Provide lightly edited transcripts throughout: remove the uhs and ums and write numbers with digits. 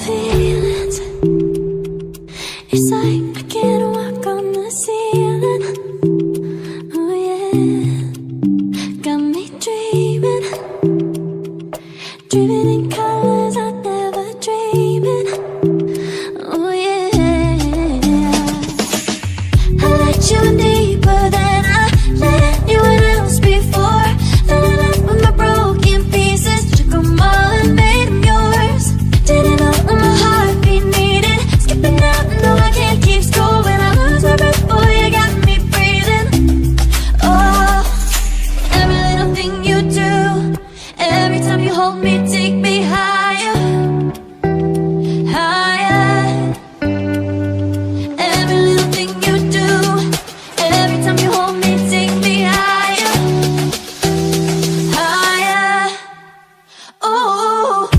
feelings. It's like I can't walk on the ceiling. Oh yeah, got me dreaming, dreaming in colors I never dreamed in. Oh yeah, I let you in deeper than I let anyone else before. Fell in love with my broken pieces, took them all and made them yours. Didn't know what my heartbeat needed, skipping out, no I can't keep score. When I lose my breath, boy, you got me breathing. Oh, every little thing you do, every time you hold me, take me higher, higher. Every little thing you do, every time you hold me, take me higher, higher. Oh,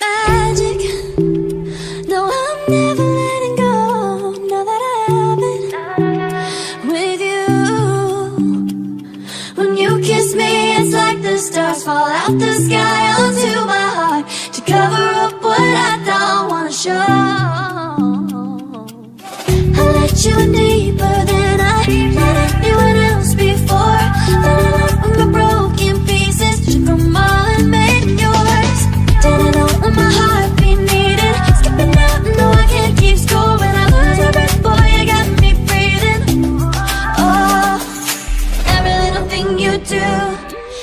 magic. No, I'm never letting go. Now that I have it with you. When you kiss me, it's like the stars fall out the sky onto my heart to cover up what I don't wanna show. I let you in deeper than I let anyone else before. Fell in love with my broken pieces, took them all and made them yours. Didn't know what my heartbeat needed, skipping out, no I can't keep score. When I lose my breath, boy, you got me breathing. Oh, every little thing you do,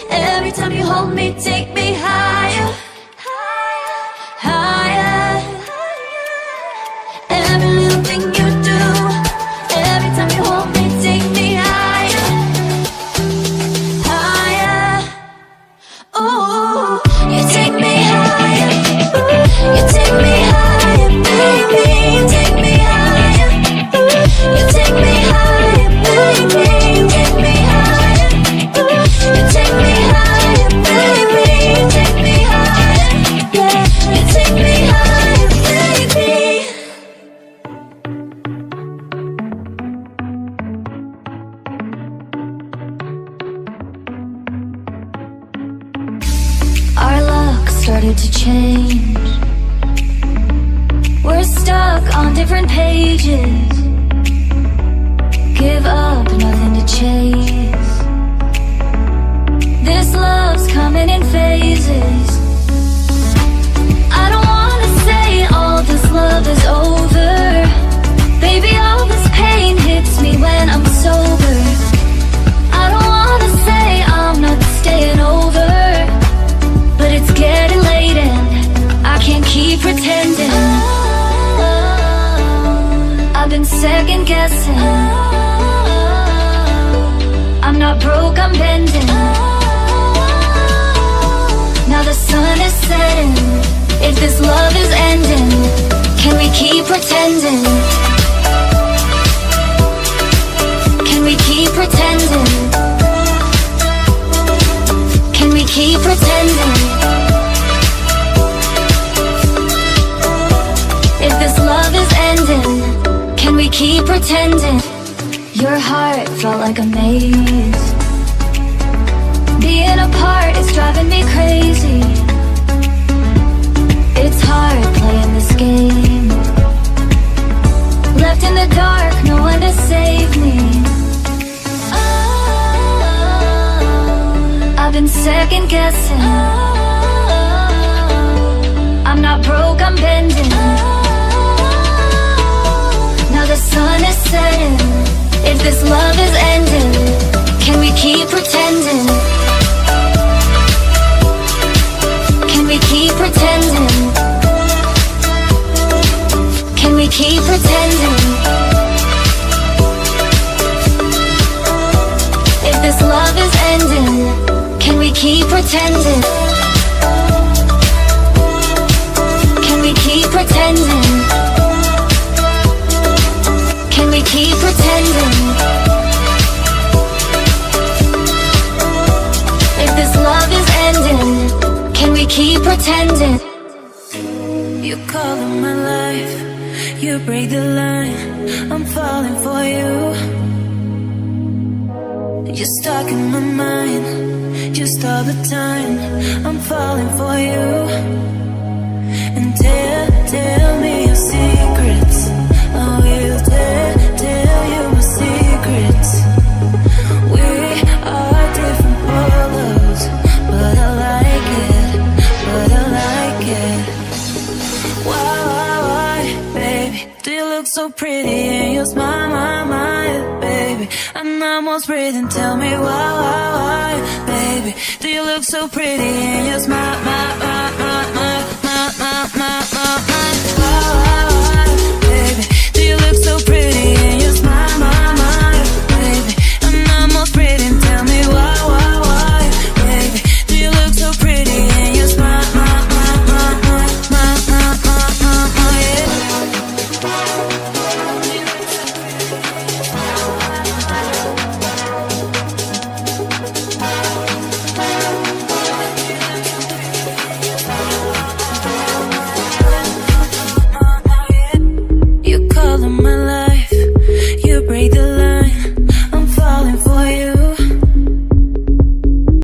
every time you hold me, take me higher, higher. Every little thing you do, every time you hold me, take me higher, higher. Oh, you take me higher, you take me higher, baby, you take me higher, you take me higher, baby, you take me higher, you take me higher, baby, you take me higher, yeah, you take me higher, baby. Our luck started to change. We're stuck on different pages. Give up, nothing to chase. This love's coming in phases. I don't wanna say all this love is over. Baby, all this pain hits me when I'm sober. I don't wanna say I'm not staying over, but it's getting late and I can't keep pretending. I've been second guessing. I'm not broke, I'm bending. Now the sun is setting. If this love is ending, can we keep pretending? Can we keep pretending? Can we keep pretending? If this love is ending, can we keep pretending? Your heart felt like a maze. Being apart is driving me crazy. It's hard playing this game. Left in the dark, no one to save me. I've been second guessing. I'm not broke, I'm bending. Now the sun is setting. If this love is ending, can we keep pretending? Can we keep pretending? Can we keep pretending? If this love is ending, can we keep pretending? Can we keep pretending? Can we keep pretending? keep pretending. You color my life, you break the line, I'm falling for you. You're stuck in my mind, just all the time, I'm falling for you. And tell me your secrets, I will tell you my secrets. We are different colors, but I like it, Why, baby, do you look so pretty and you smile, baby? I'm almost breathing, tell me why, baby, do you look so pretty and you smile, why, baby, do you look so pretty and you smile,